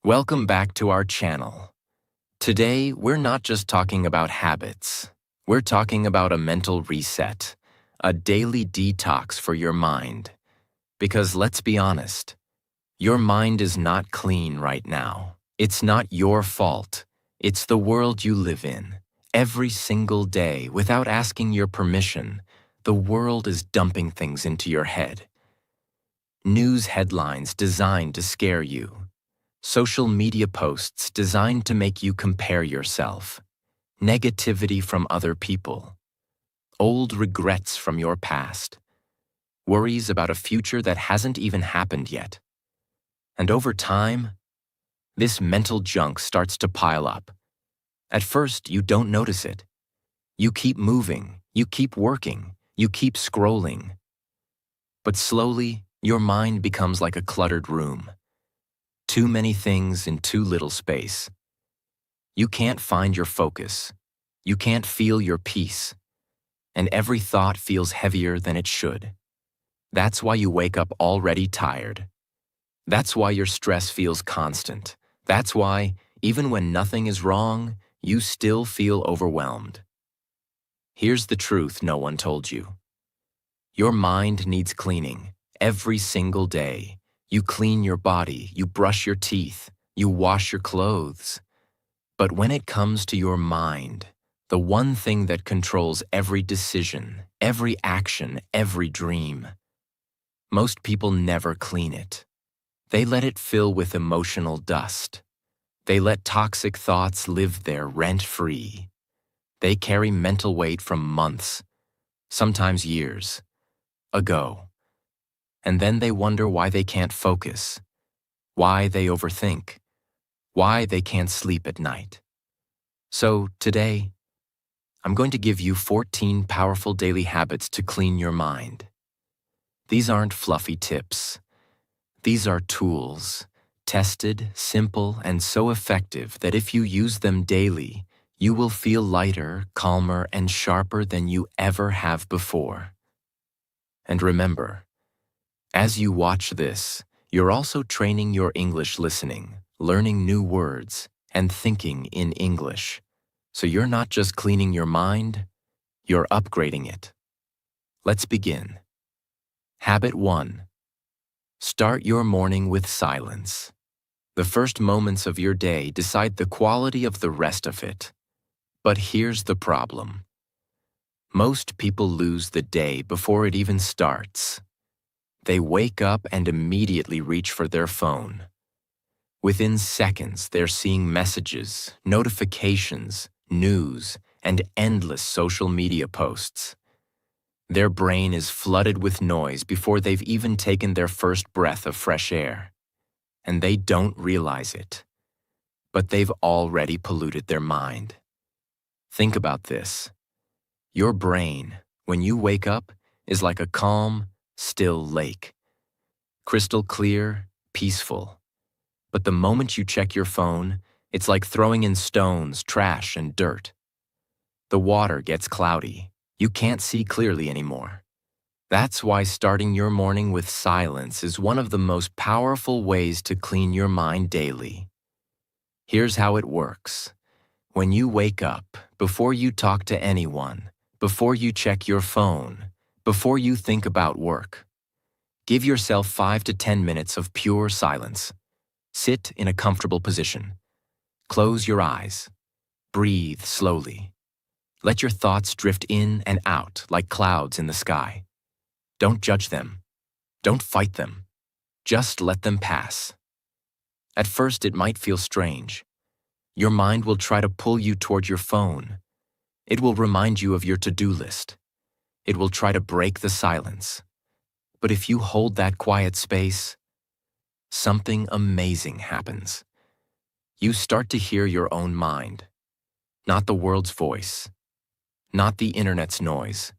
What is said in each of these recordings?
Welcome back to our channel. Today, we're not just talking about habits. We're talking about a mental reset, a daily detox for your mind. Because let's be honest, your mind is not clean right now. It's not your fault. It's the world you live in. Every single day, without asking your permission, the world is dumping things into your head. News headlines designed to scare you. Social media posts designed to make you compare yourself. Negativity from other people. Old regrets from your past. Worries about a future that hasn't even happened yet. And over time, this mental junk starts to pile up. At first, you don't notice it. You keep moving, you keep working, you keep scrolling. But slowly, your mind becomes like a cluttered room. Too many things in too little space. You can't find your focus. You can't feel your peace. And every thought feels heavier than it should. That's why you wake up already tired. That's why your stress feels constant. That's why, even when nothing is wrong, you still feel overwhelmed. Here's the truth no one told you. Your mind needs cleaning every single day. You clean your body, you brush your teeth, you wash your clothes. But when it comes to your mind, the one thing that controls every decision, every action, every dream, most people never clean it. They let it fill with emotional dust. They let toxic thoughts live there rent-free. They carry mental weight from months, sometimes years, ago. And then they wonder why they can't focus, why they overthink, why they can't sleep at night. So today, I'm going to give you 14 powerful daily habits to clean your mind. These aren't fluffy tips. These are tools, tested, simple, and so effective that if you use them daily, you will feel lighter, calmer, and sharper than you ever have before. And remember, as you watch this, you're also training your English listening, learning new words, and thinking in English. So you're not just cleaning your mind, you're upgrading it. Let's begin. Habit 1. Start your morning with silence. The first moments of your day decide the quality of the rest of it. But here's the problem. Most people lose the day before it even starts. They wake up and immediately reach for their phone. Within seconds, they're seeing messages, notifications, news, and endless social media posts. Their brain is flooded with noise before they've even taken their first breath of fresh air. And they don't realize it. But they've already polluted their mind. Think about this. Your brain, when you wake up, is like a calm, still lake. Crystal clear, peaceful. But the moment you check your phone, it's like throwing in stones, trash, and dirt. The water gets cloudy. You can't see clearly anymore. That's why starting your morning with silence is one of the most powerful ways to clean your mind daily. Here's how it works. When you wake up, before you talk to anyone, before you check your phone, before you think about work, give yourself 5 to 10 minutes of pure silence. Sit in a comfortable position. Close your eyes. Breathe slowly. Let your thoughts drift in and out like clouds in the sky. Don't judge them. Don't fight them. Just let them pass. At first, it might feel strange. Your mind will try to pull you toward your phone. It will remind you of your to-do list. It will try to break the silence. But if you hold that quiet space, something amazing happens. You start to hear your own mind, not the world's voice, not the internet's noise,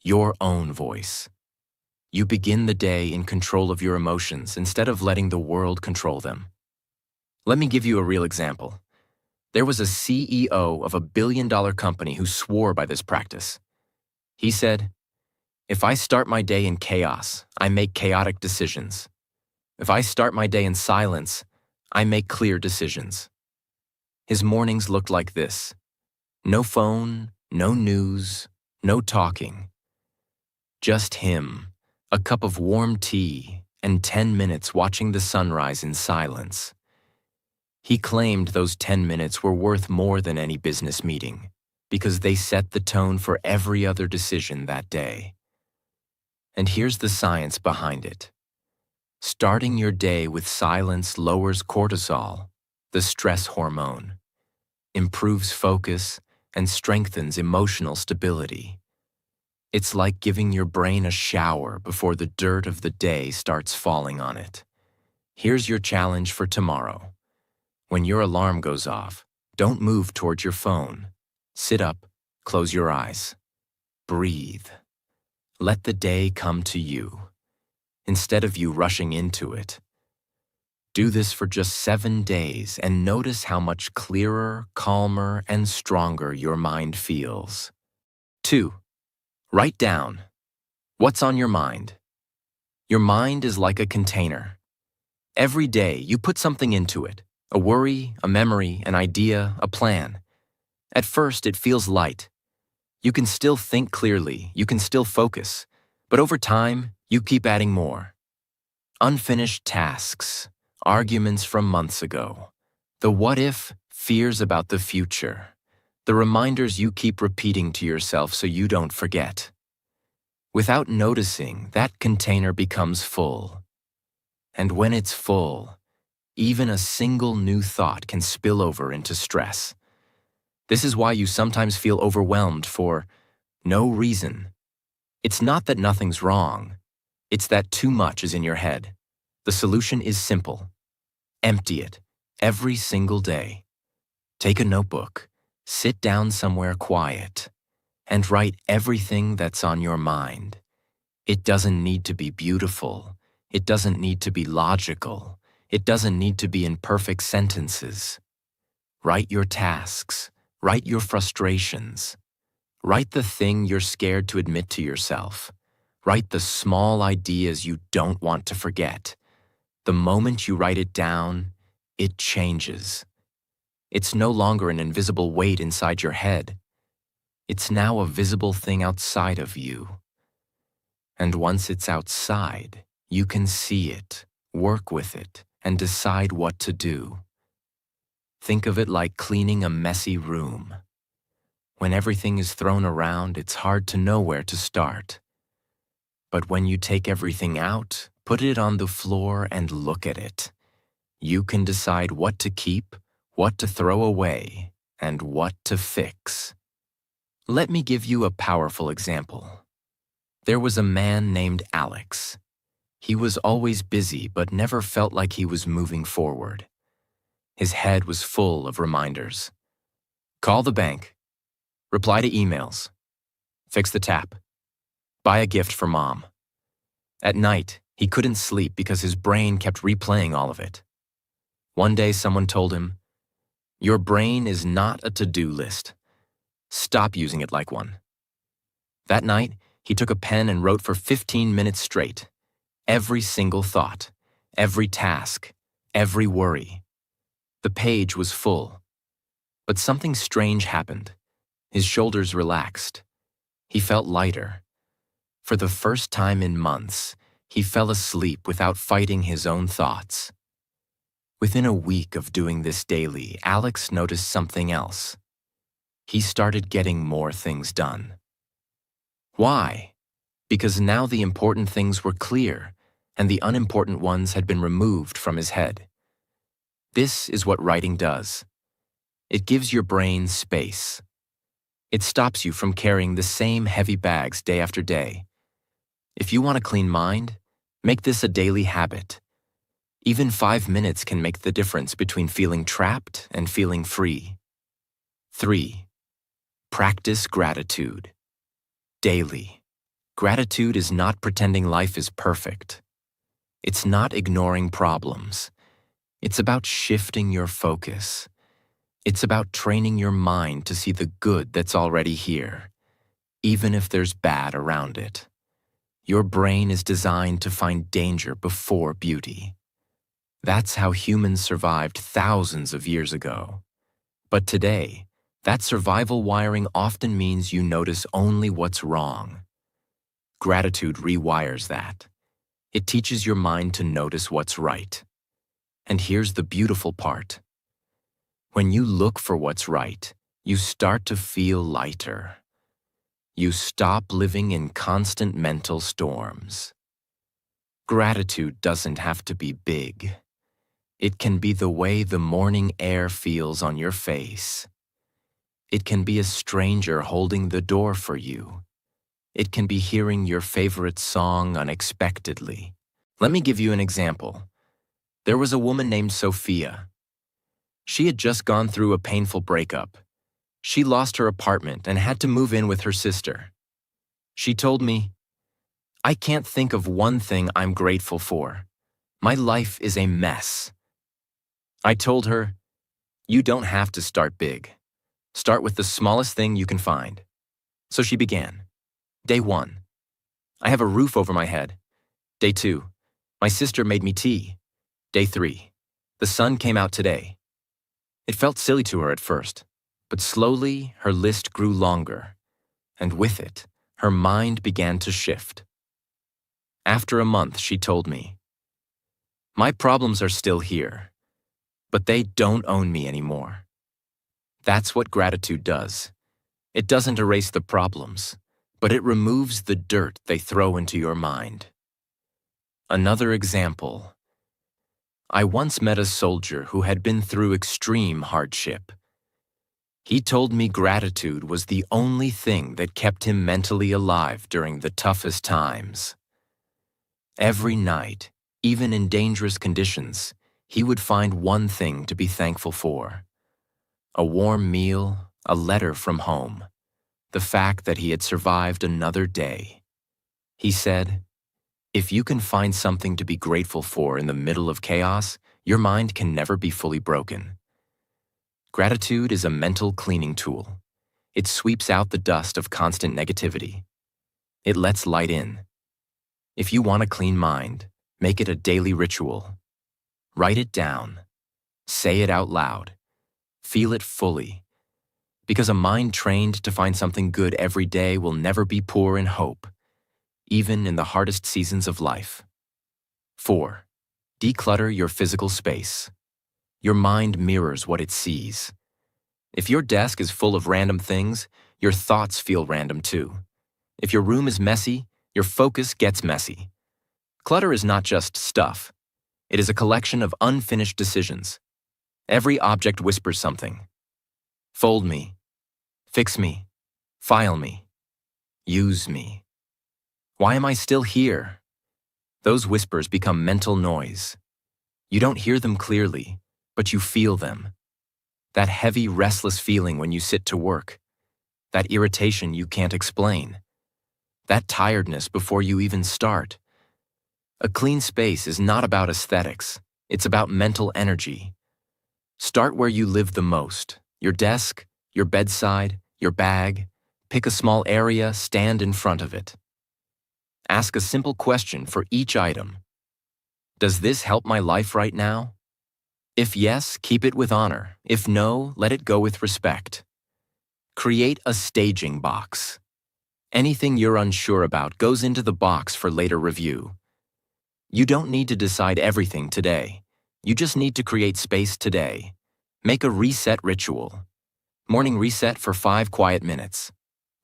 your own voice. You begin the day in control of your emotions instead of letting the world control them. Let me give you a real example. There was a CEO of a billion-dollar company who swore by this practice. He said, "If I start my day in chaos, I make chaotic decisions. If I start my day in silence, I make clear decisions. His mornings looked like this. No phone, no news, no talking. Just him, a cup of warm tea, and 10 minutes watching the sunrise in silence. He claimed those 10 minutes were worth more than any business meeting, because they set the tone for every other decision that day. And here's the science behind it. Starting your day with silence lowers cortisol, the stress hormone, improves focus, and strengthens emotional stability. It's like giving your brain a shower before the dirt of the day starts falling on it. Here's your challenge for tomorrow. When your alarm goes off, don't move towards your phone. Sit up, close your eyes. Breathe. Let the day come to you, instead of you rushing into it. Do this for just 7 days and notice how much clearer, calmer, and stronger your mind feels. 2. Write down. What's on your mind? Your mind is like a container. Every day you put something into it, a worry, a memory, an idea, a plan. At first it feels light. You can still think clearly, you can still focus, but over time you keep adding more. Unfinished tasks, arguments from months ago, the what if, fears about the future, the reminders you keep repeating to yourself so you don't forget. Without noticing, that container becomes full. And when it's full, even a single new thought can spill over into stress. This is why you sometimes feel overwhelmed for no reason. It's not that nothing's wrong. It's that too much is in your head. The solution is simple. Empty it every single day. Take a notebook, sit down somewhere quiet, and write everything that's on your mind. It doesn't need to be beautiful. It doesn't need to be logical. It doesn't need to be in perfect sentences. Write your tasks. Write your frustrations. Write the thing you're scared to admit to yourself. Write the small ideas you don't want to forget. The moment you write it down, it changes. It's no longer an invisible weight inside your head. It's now a visible thing outside of you. And once it's outside, you can see it, work with it, and decide what to do. Think of it like cleaning a messy room. When everything is thrown around, it's hard to know where to start. But when you take everything out, put it on the floor and look at it, you can decide what to keep, what to throw away, and what to fix. Let me give you a powerful example. There was a man named Alex. He was always busy but never felt like he was moving forward. His head was full of reminders. Call the bank. Reply to emails. Fix the tap. Buy a gift for mom. At night, he couldn't sleep because his brain kept replaying all of it. One day someone told him, "Your brain is not a to-do list. Stop using it like one." That night, he took a pen and wrote for 15 minutes straight. Every single thought, every task, every worry. The page was full. But something strange happened. His shoulders relaxed. He felt lighter. For the first time in months, he fell asleep without fighting his own thoughts. Within a week of doing this daily, Alex noticed something else. He started getting more things done. Why? Because now the important things were clear, and the unimportant ones had been removed from his head. This is what writing does. It gives your brain space. It stops you from carrying the same heavy bags day after day. If you want a clean mind, make this a daily habit. Even 5 minutes can make the difference between feeling trapped and feeling free. 3. Practice gratitude. Daily. Gratitude is not pretending life is perfect. It's not ignoring problems. It's about shifting your focus. It's about training your mind to see the good that's already here, even if there's bad around it. Your brain is designed to find danger before beauty. That's how humans survived thousands of years ago. But today, that survival wiring often means you notice only what's wrong. Gratitude rewires that. It teaches your mind to notice what's right. And here's the beautiful part. When you look for what's right, you start to feel lighter. You stop living in constant mental storms. Gratitude doesn't have to be big. It can be the way the morning air feels on your face. It can be a stranger holding the door for you. It can be hearing your favorite song unexpectedly. Let me give you an example. There was a woman named Sophia. She had just gone through a painful breakup. She lost her apartment and had to move in with her sister. She told me, "I can't think of one thing I'm grateful for. My life is a mess." I told her, "You don't have to start big. Start with the smallest thing you can find." So she began. Day 1, I have a roof over my head. Day 2, my sister made me tea. Day 3, the sun came out today. It felt silly to her at first, but slowly her list grew longer, and with it, her mind began to shift. After a month, she told me, "My problems are still here, but they don't own me anymore." That's what gratitude does. It doesn't erase the problems, but it removes the dirt they throw into your mind. Another example. I once met a soldier who had been through extreme hardship. He told me gratitude was the only thing that kept him mentally alive during the toughest times. Every night, even in dangerous conditions, he would find one thing to be thankful for. A warm meal, a letter from home, the fact that he had survived another day. He said, "If you can find something to be grateful for in the middle of chaos, your mind can never be fully broken." Gratitude is a mental cleaning tool. It sweeps out the dust of constant negativity. It lets light in. If you want a clean mind, make it a daily ritual. Write it down. Say it out loud. Feel it fully. Because a mind trained to find something good every day will never be poor in hope, even in the hardest seasons of life. 4. Declutter your physical space. Your mind mirrors what it sees. If your desk is full of random things, your thoughts feel random too. If your room is messy, your focus gets messy. Clutter is not just stuff. It is a collection of unfinished decisions. Every object whispers something. Fold me. Fix me. File me. Use me. Why am I still here? Those whispers become mental noise. You don't hear them clearly, but you feel them. That heavy, restless feeling when you sit to work. That irritation you can't explain. That tiredness before you even start. A clean space is not about aesthetics. It's about mental energy. Start where you live the most. Your desk, your bedside, your bag. Pick a small area, stand in front of it. Ask a simple question for each item. Does this help my life right now? If yes, keep it with honor. If no, let it go with respect. Create a staging box. Anything you're unsure about goes into the box for later review. You don't need to decide everything today. You just need to create space today. Make a reset ritual. Morning reset for 5 quiet minutes.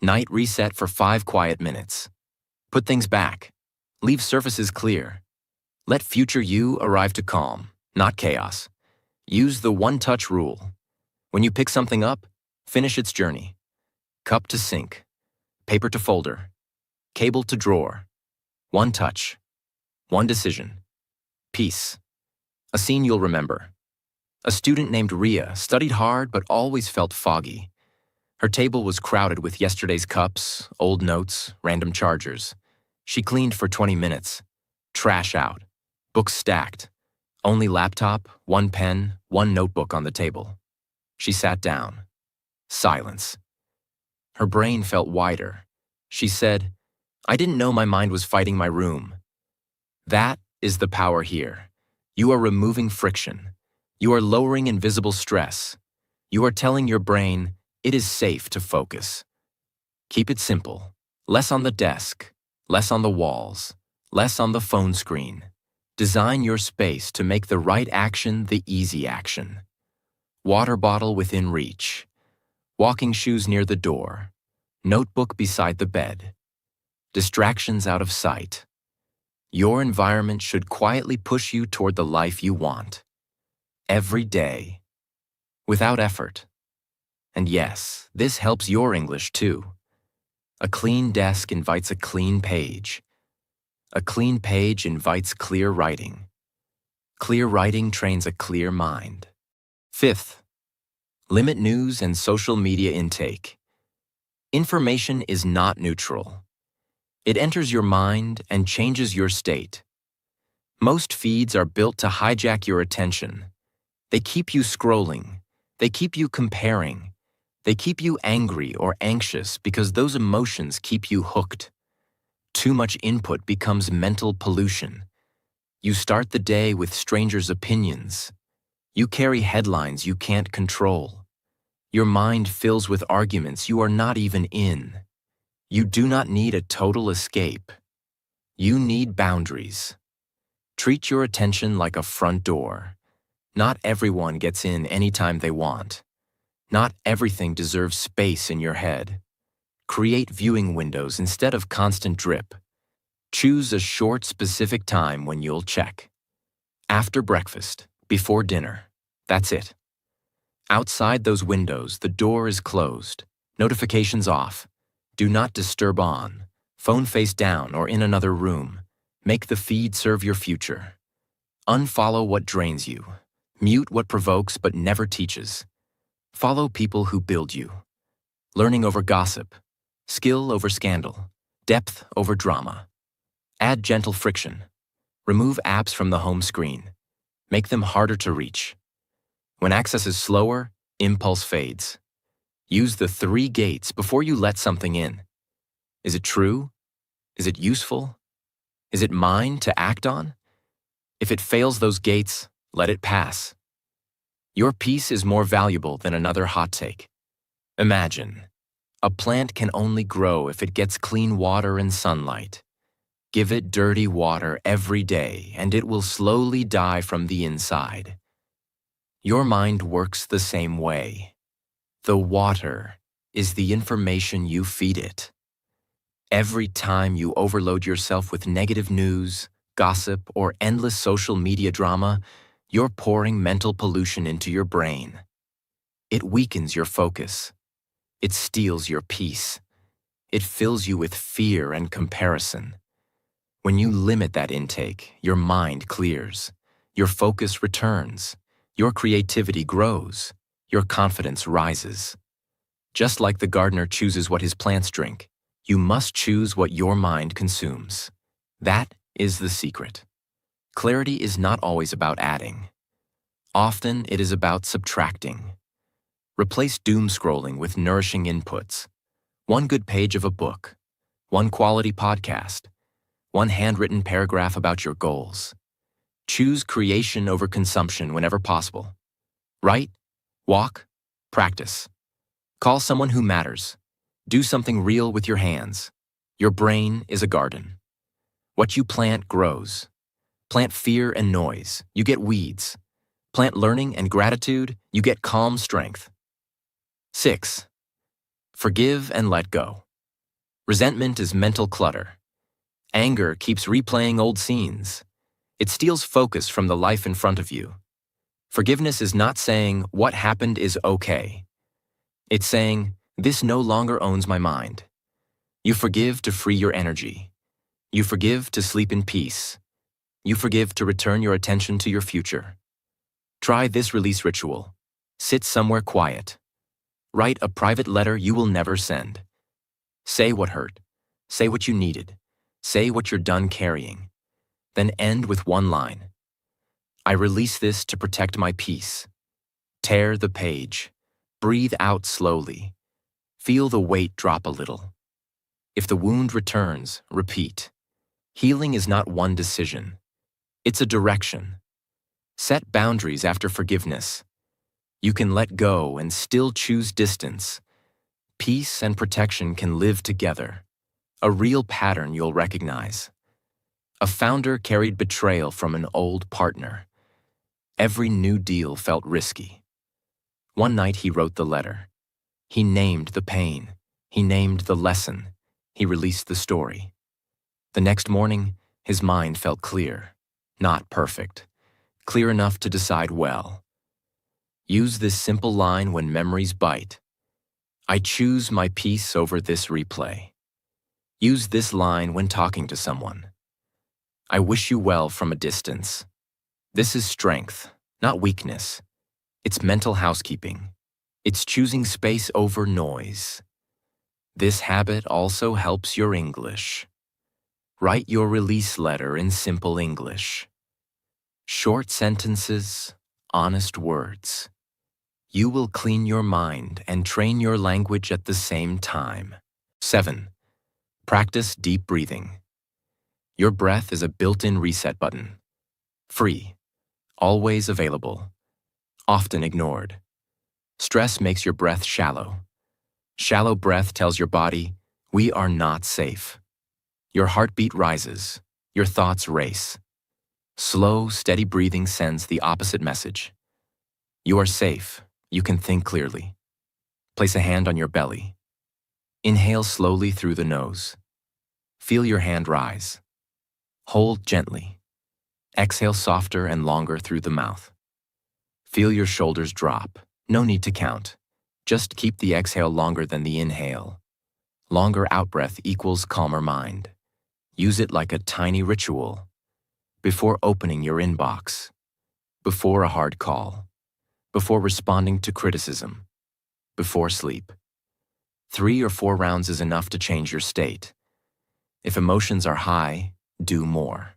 Night reset for 5 quiet minutes. Put things back. Leave surfaces clear. Let future you arrive to calm, not chaos. Use the one-touch rule. When you pick something up, finish its journey. Cup to sink. Paper to folder. Cable to drawer. One touch. One decision. Peace. A scene you'll remember. A student named Ria studied hard but always felt foggy. Her table was crowded with yesterday's cups, old notes, random chargers. She cleaned for 20 minutes. Trash out. Books stacked. Only laptop, one pen, one notebook on the table. She sat down. Silence. Her brain felt wider. She said, "I didn't know my mind was fighting my room." That is the power here. You are removing friction. You are lowering invisible stress. You are telling your brain, it is safe to focus. Keep it simple. Less on the desk, less on the walls, less on the phone screen. Design your space to make the right action the easy action. Water bottle within reach. Walking shoes near the door. Notebook beside the bed. Distractions out of sight. Your environment should quietly push you toward the life you want. Every day. Without effort. And yes, this helps your English too. A clean desk invites a clean page. A clean page invites clear writing. Clear writing trains a clear mind. Fifth, limit news and social media intake. Information is not neutral. It enters your mind and changes your state. Most feeds are built to hijack your attention. They keep you scrolling. They keep you comparing. They keep you angry or anxious because those emotions keep you hooked. Too much input becomes mental pollution. You start the day with strangers' opinions. You carry headlines you can't control. Your mind fills with arguments you are not even in. You do not need a total escape. You need boundaries. Treat your attention like a front door. Not everyone gets in anytime they want. Not everything deserves space in your head. Create viewing windows instead of constant drip. Choose a short, specific time when you'll check. After breakfast, before dinner. That's it. Outside those windows, the door is closed. Notifications off. Do not disturb on. Phone face down or in another room. Make the feed serve your future. Unfollow what drains you. Mute what provokes but never teaches. Follow people who build you. Learning over gossip. Skill over scandal. Depth over drama. Add gentle friction. Remove apps from the home screen. Make them harder to reach. When access is slower, impulse fades. Use the 3 gates before you let something in. Is it true? Is it useful? Is it mine to act on? If it fails those gates, let it pass. Your peace is more valuable than another hot take. Imagine, a plant can only grow if it gets clean water and sunlight. Give it dirty water every day and it will slowly die from the inside. Your mind works the same way. The water is the information you feed it. Every time you overload yourself with negative news, gossip, or endless social media drama, you're pouring mental pollution into your brain. It weakens your focus. It steals your peace. It fills you with fear and comparison. When you limit that intake, your mind clears. Your focus returns. Your creativity grows. Your confidence rises. Just like the gardener chooses what his plants drink, you must choose what your mind consumes. That is the secret. Clarity is not always about adding. Often it is about subtracting. Replace doom scrolling with nourishing inputs. One good page of a book. One quality podcast. One handwritten paragraph about your goals. Choose creation over consumption whenever possible. Write, walk, practice. Call someone who matters. Do something real with your hands. Your brain is a garden. What you plant grows. Plant fear and noise, you get weeds. Plant learning and gratitude, you get calm strength. 6. Forgive and let go. Resentment is mental clutter. Anger keeps replaying old scenes. It steals focus from the life in front of you. Forgiveness is not saying, what happened is okay. It's saying, this no longer owns my mind. You forgive to free your energy. You forgive to sleep in peace. You forgive to return your attention to your future. Try this release ritual. Sit somewhere quiet. Write a private letter you will never send. Say what hurt. Say what you needed. Say what you're done carrying. Then end with one line. I release this to protect my peace. Tear the page. Breathe out slowly. Feel the weight drop a little. If the wound returns, repeat. Healing is not one decision. It's a direction. Set boundaries after forgiveness. You can let go and still choose distance. Peace and protection can live together. A real pattern you'll recognize. A founder carried betrayal from an old partner. Every new deal felt risky. One night he wrote the letter. He named the pain. He named the lesson. He released the story. The next morning, his mind felt clear. Not perfect. Clear enough to decide well. Use this simple line when memories bite. I choose my peace over this replay. Use this line when talking to someone. I wish you well from a distance. This is strength, not weakness. It's mental housekeeping. It's choosing space over noise. This habit also helps your English. Write your release letter in simple English. Short sentences, honest words. You will clean your mind and train your language at the same time. 7. Practice deep breathing. Your breath is a built-in reset button. Free. Always available. Often ignored. Stress makes your breath shallow. Shallow breath tells your body, we are not safe. Your heartbeat rises. Your thoughts race. Slow, steady breathing sends the opposite message. You are safe. You can think clearly. Place a hand on your belly. Inhale slowly through the nose. Feel your hand rise. Hold gently. Exhale softer and longer through the mouth. Feel your shoulders drop. No need to count. Just keep the exhale longer than the inhale. Longer outbreath equals calmer mind. Use it like a tiny ritual. Before opening your inbox. Before a hard call. Before responding to criticism. Before sleep. 3 or 4 rounds is enough to change your state. If emotions are high, do more.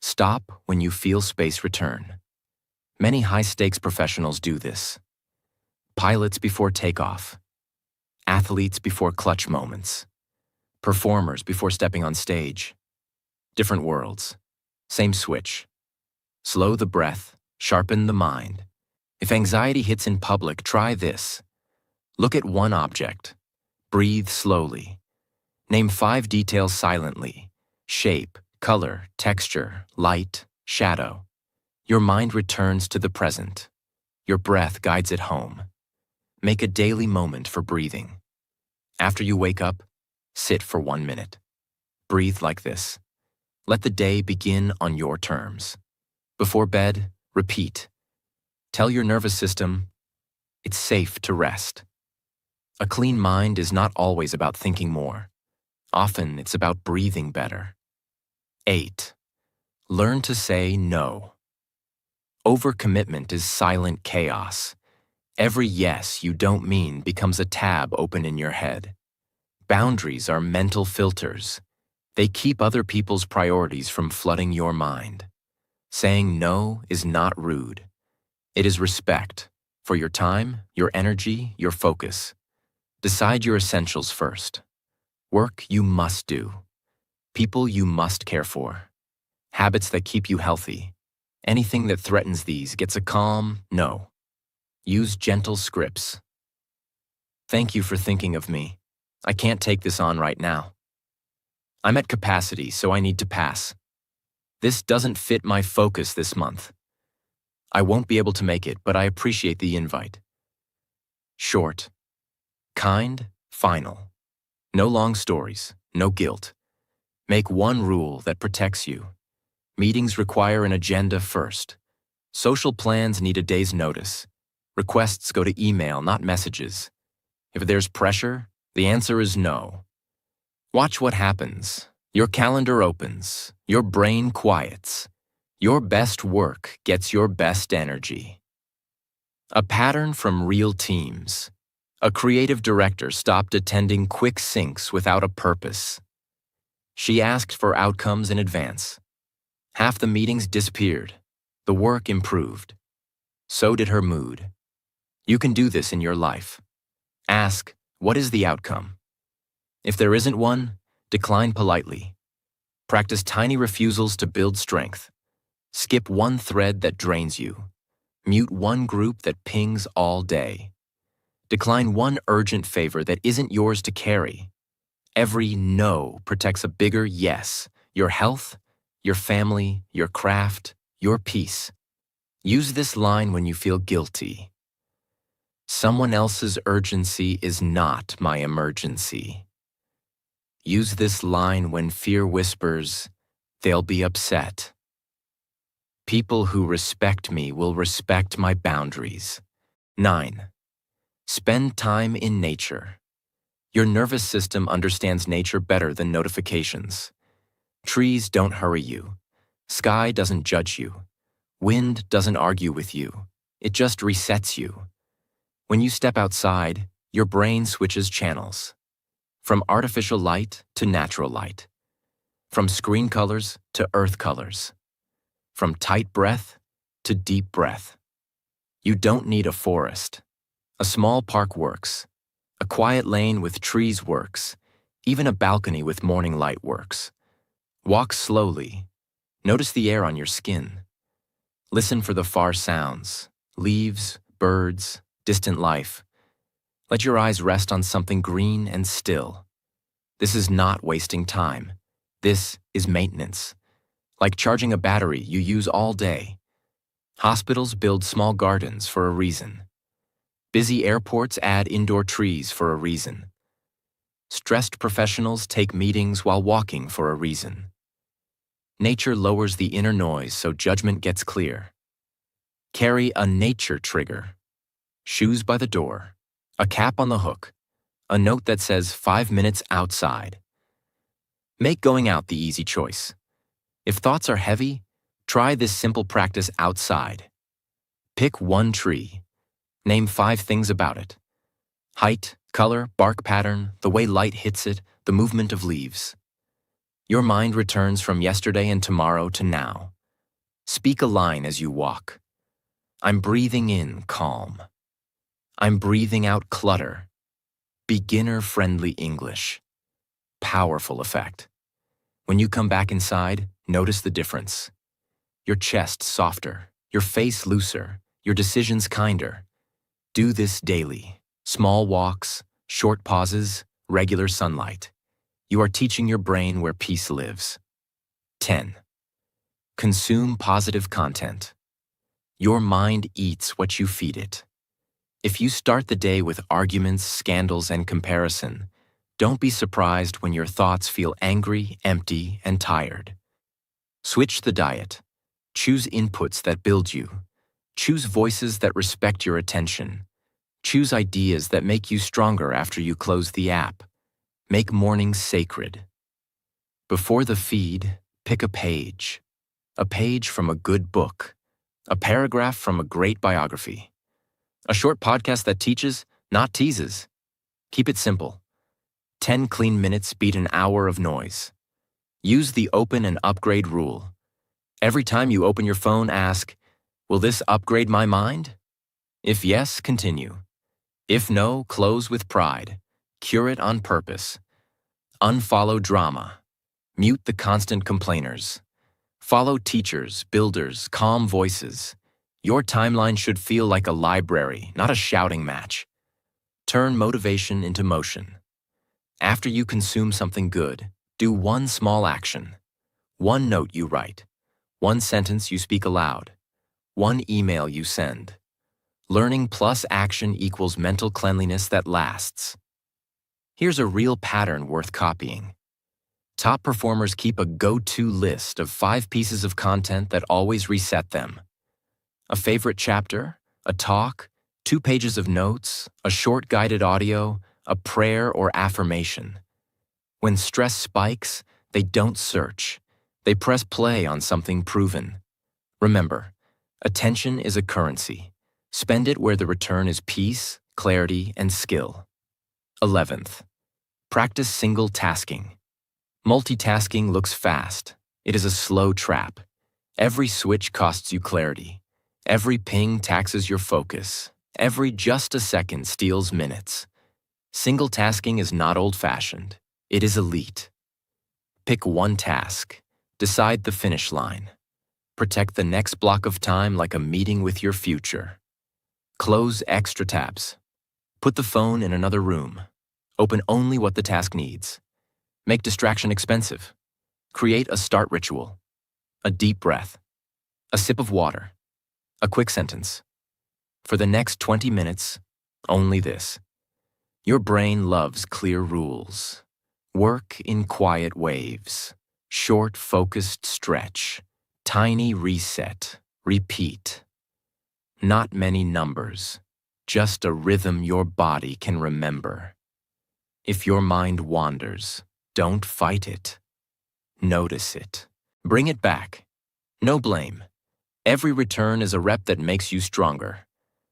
Stop when you feel space return. Many high-stakes professionals do this. Pilots before takeoff. Athletes before clutch moments. Performers before stepping on stage. Different worlds. Same switch. Slow the breath, sharpen the mind. If anxiety hits in public, try this. Look at one object. Breathe slowly. Name 5 details silently. Shape, color, texture, light, shadow. Your mind returns to the present. Your breath guides it home. Make a daily moment for breathing. After you wake up, sit for 1 minute. Breathe like this. Let the day begin on your terms. Before bed, repeat. Tell your nervous system, it's safe to rest. A clean mind is not always about thinking more. Often it's about breathing better. 8. Learn to say no. Overcommitment is silent chaos. Every yes you don't mean becomes a tab open in your head. Boundaries are mental filters. They keep other people's priorities from flooding your mind. Saying no is not rude. It is respect for your time, your energy, your focus. Decide your essentials first. Work you must do. People you must care for. Habits that keep you healthy. Anything that threatens these gets a calm no. Use gentle scripts. Thank you for thinking of me. I can't take this on right now. I'm at capacity, so I need to pass. This doesn't fit my focus this month. I won't be able to make it, but I appreciate the invite. Short. Kind, final. No long stories, no guilt. Make one rule that protects you. Meetings require an agenda first. Social plans need a day's notice. Requests go to email, not messages. If there's pressure, the answer is no. Watch what happens. Your calendar opens. Your brain quiets. Your best work gets your best energy. A pattern from real teams. A creative director stopped attending quick syncs without a purpose. She asked for outcomes in advance. Half the meetings disappeared. The work improved. So did her mood. You can do this in your life. Ask, what is the outcome? If there isn't one, decline politely. Practice tiny refusals to build strength. Skip one thread that drains you. Mute one group that pings all day. Decline one urgent favor that isn't yours to carry. Every no protects a bigger yes: your health, your family, your craft, your peace. Use this line when you feel guilty. Someone else's urgency is not my emergency. Use this line when fear whispers, they'll be upset. People who respect me will respect my boundaries. 9. Spend time in nature. Your nervous system understands nature better than notifications. Trees don't hurry you. Sky doesn't judge you. Wind doesn't argue with you. It just resets you. When you step outside, your brain switches channels. From artificial light to natural light. From screen colors to earth colors. From tight breath to deep breath. You don't need a forest. A small park works. A quiet lane with trees works. Even a balcony with morning light works. Walk slowly. Notice the air on your skin. Listen for the far sounds, leaves, birds, distant life. Let your eyes rest on something green and still. This is not wasting time. This is maintenance. Like charging a battery you use all day. Hospitals build small gardens for a reason. Busy airports add indoor trees for a reason. Stressed professionals take meetings while walking for a reason. Nature lowers the inner noise so judgment gets clear. Carry a nature trigger. Shoes by the door. A cap on the hook. A note that says 5 minutes outside. Make going out the easy choice. If thoughts are heavy, try this simple practice outside. Pick one tree. Name 5 things about it. Height, color, bark pattern, the way light hits it, the movement of leaves. Your mind returns from yesterday and tomorrow to now. Speak a line as you walk. I'm breathing in calm. I'm breathing out clutter. Beginner-friendly English. Powerful effect. When you come back inside, notice the difference. Your chest softer, your face looser, your decisions kinder. Do this daily. Small walks, short pauses, regular sunlight. You are teaching your brain where peace lives. 10. Consume positive content. Your mind eats what you feed it. If you start the day with arguments, scandals, and comparison, don't be surprised when your thoughts feel angry, empty, and tired. Switch the diet. Choose inputs that build you. Choose voices that respect your attention. Choose ideas that make you stronger after you close the app. Make mornings sacred. Before the feed, pick a page. A page from a good book. A paragraph from a great biography. A short podcast that teaches, not teases. Keep it simple. 10 clean minutes beat an hour of noise. Use the open and upgrade rule. Every time you open your phone, ask, will this upgrade my mind? If yes, continue. If no, close with pride. Cure it on purpose. Unfollow drama. Mute the constant complainers. Follow teachers, builders, calm voices. Your timeline should feel like a library, not a shouting match. Turn motivation into motion. After you consume something good, do one small action. One note you write. One sentence you speak aloud. One email you send. Learning plus action equals mental cleanliness that lasts. Here's a real pattern worth copying. Top performers keep a go-to list of 5 pieces of content that always reset them. A favorite chapter, a talk, 2 pages of notes, a short guided audio, a prayer or affirmation. When stress spikes, they don't search. They press play on something proven. Remember, attention is a currency. Spend it where the return is peace, clarity, and skill. 11th, practice single tasking. Multitasking looks fast. It is a slow trap. Every switch costs you clarity. Every ping taxes your focus. Every just a second steals minutes. Single tasking is not old-fashioned. It is elite. Pick one task. Decide the finish line. Protect the next block of time like a meeting with your future. Close extra tabs. Put the phone in another room. Open only what the task needs. Make distraction expensive. Create a start ritual. A deep breath. A sip of water. A quick sentence. For the next 20 minutes, only this. Your brain loves clear rules. Work in quiet waves. Short, focused stretch. Tiny reset. Repeat. Not many numbers. Just a rhythm your body can remember. If your mind wanders, don't fight it. Notice it. Bring it back. No blame. Every return is a rep that makes you stronger.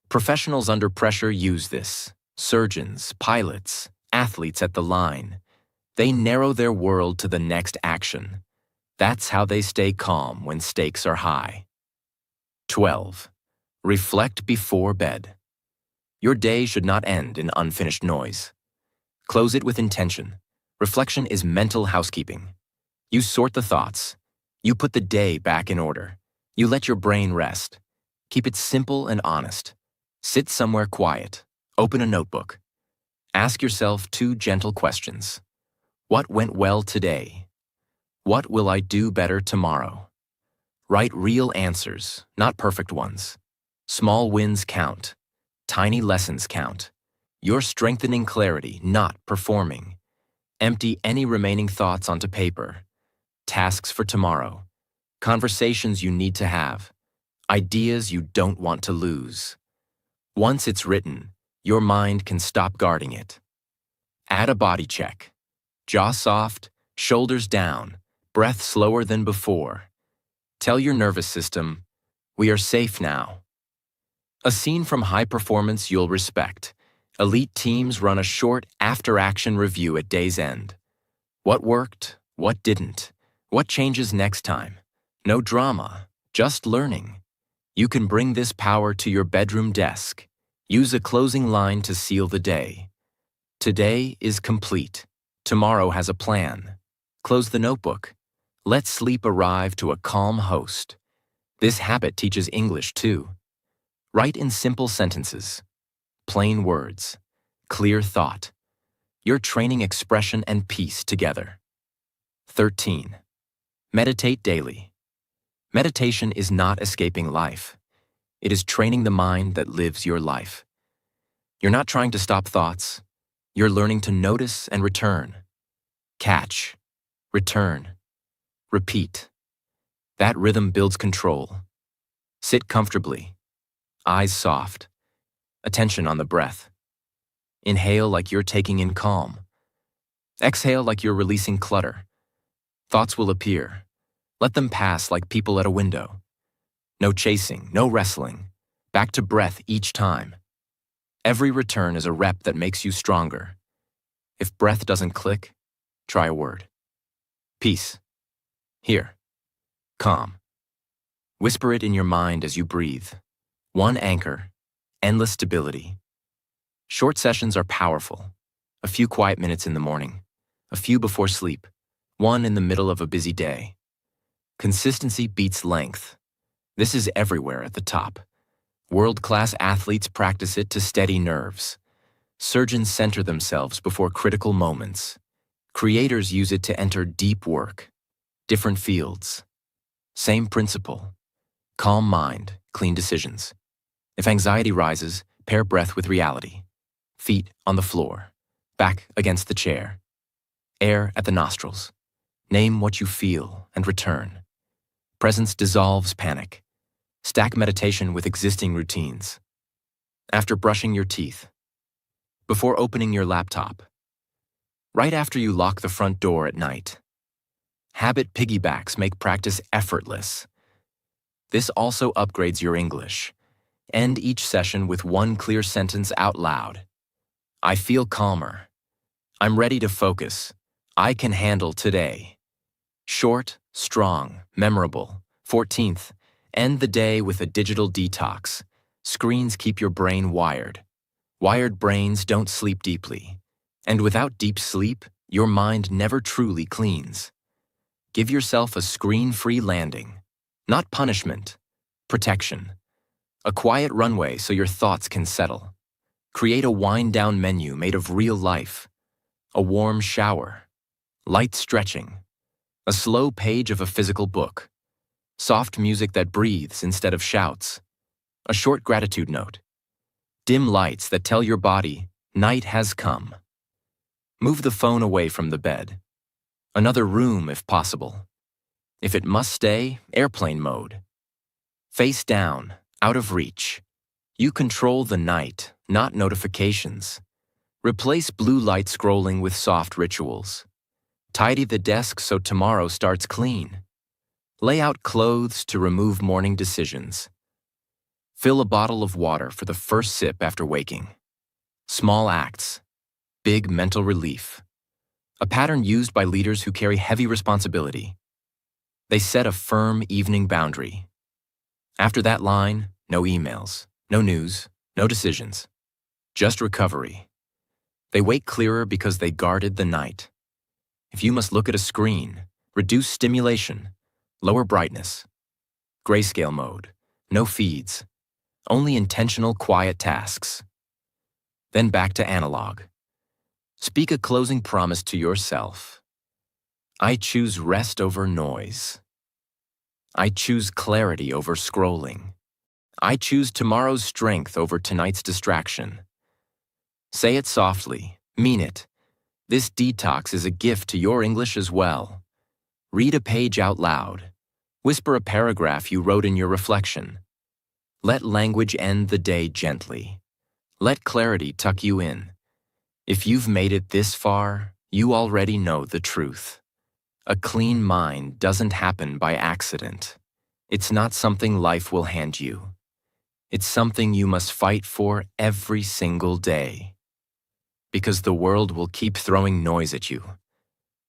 Professionals under pressure use this. Surgeons, pilots, athletes at the line. They narrow their world to the next action. That's how they stay calm when stakes are high. 12. Reflect before bed. Your day should not end in unfinished noise. Close it with intention. Reflection is mental housekeeping. You sort the thoughts. You put the day back in order. You let your brain rest. Keep it simple and honest. Sit somewhere quiet. Open a notebook. Ask yourself 2 gentle questions. What went well today? What will I do better tomorrow? Write real answers, not perfect ones. Small wins count. Tiny lessons count. You're strengthening clarity, not performing. Empty any remaining thoughts onto paper. Tasks for tomorrow. Conversations you need to have. Ideas you don't want to lose. Once it's written, your mind can stop guarding it. Add a body check. Jaw soft, shoulders down, breath slower than before. Tell your nervous system, we are safe now. A scene from high performance you'll respect. Elite teams run a short after-action review at day's end. What worked? What didn't? What changes next time? No drama, just learning. You can bring this power to your bedroom desk. Use a closing line to seal the day. Today is complete. Tomorrow has a plan. Close the notebook. Let sleep arrive to a calm host. This habit teaches English too. Write in simple sentences. Plain words. Clear thought. You're training expression and peace together. 13. Meditate daily. Meditation is not escaping life. It is training the mind that lives your life. You're not trying to stop thoughts. You're learning to notice and return. Catch. Return. Repeat. That rhythm builds control. Sit comfortably. Eyes soft. Attention on the breath. Inhale like you're taking in calm. Exhale like you're releasing clutter. Thoughts will appear. Let them pass like people at a window. No chasing, no wrestling. Back to breath each time. Every return is a rep that makes you stronger. If breath doesn't click, try a word. Peace. Here. Calm. Whisper it in your mind as you breathe. One anchor. Endless stability. Short sessions are powerful. A few quiet minutes in the morning. A few before sleep. One in the middle of a busy day. Consistency beats length. This is everywhere at the top. World-class athletes practice it to steady nerves. Surgeons center themselves before critical moments. Creators use it to enter deep work. Different fields. Same principle. Calm mind, clean decisions. If anxiety rises, pair breath with reality. Feet on the floor. Back against the chair. Air at the nostrils. Name what you feel and return. Presence dissolves panic. Stack meditation with existing routines. After brushing your teeth. Before opening your laptop. Right after you lock the front door at night. Habit piggybacks make practice effortless. This also upgrades your English. End each session with one clear sentence out loud. I feel calmer. I'm ready to focus. I can handle today. Short, strong, memorable. 14th, end the day with a digital detox. Screens keep your brain wired. Wired brains don't sleep deeply. And without deep sleep, your mind never truly cleans. Give yourself a screen-free landing. Not punishment, protection. A quiet runway so your thoughts can settle. Create a wind-down menu made of real life. A warm shower, light stretching, a slow page of a physical book, soft music that breathes instead of shouts, a short gratitude note, dim lights that tell your body, night has come. Move the phone away from the bed. Another room if possible. If it must stay, airplane mode. Face down, out of reach. You control the night, not notifications. Replace blue light scrolling with soft rituals. Tidy the desk so tomorrow starts clean. Lay out clothes to remove morning decisions. Fill a bottle of water for the first sip after waking. Small acts, big mental relief. A pattern used by leaders who carry heavy responsibility. They set a firm evening boundary. After that line, no emails, no news, no decisions. Just recovery. They wake clearer because they guarded the night. If you must look at a screen, reduce stimulation, lower brightness. Grayscale mode, no feeds, only intentional quiet tasks. Then back to analog. Speak a closing promise to yourself. I choose rest over noise. I choose clarity over scrolling. I choose tomorrow's strength over tonight's distraction. Say it softly, mean it. This detox is a gift to your English as well. Read a page out loud. Whisper a paragraph you wrote in your reflection. Let language end the day gently. Let clarity tuck you in. If you've made it this far, you already know the truth. A clean mind doesn't happen by accident. It's not something life will hand you. It's something you must fight for every single day. Because the world will keep throwing noise at you.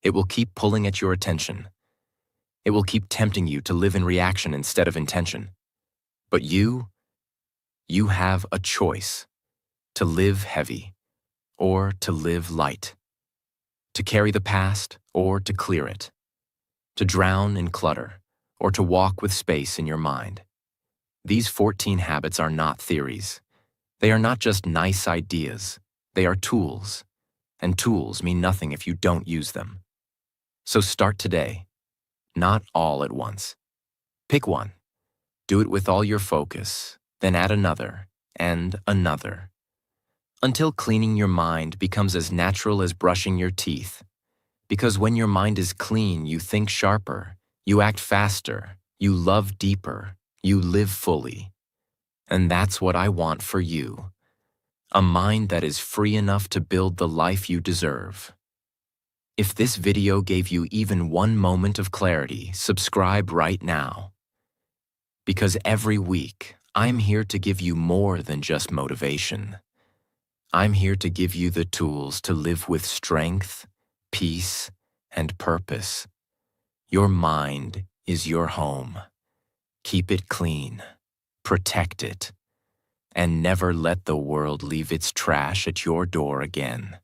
It will keep pulling at your attention. It will keep tempting you to live in reaction instead of intention. But you have a choice. To live heavy, or to live light. To carry the past, or to clear it. To drown in clutter, or to walk with space in your mind. These 14 habits are not theories. They are not just nice ideas. They are tools, and tools mean nothing if you don't use them. So start today, not all at once. Pick one. Do it with all your focus, then add another, and another. Until cleaning your mind becomes as natural as brushing your teeth. Because when your mind is clean, you think sharper, you act faster, you love deeper, you live fully. And that's what I want for you. A mind that is free enough to build the life you deserve. If this video gave you even one moment of clarity, subscribe right now. Because every week, I'm here to give you more than just motivation. I'm here to give you the tools to live with strength, peace, and purpose. Your mind is your home. Keep it clean, protect it, and never let the world leave its trash at your door again.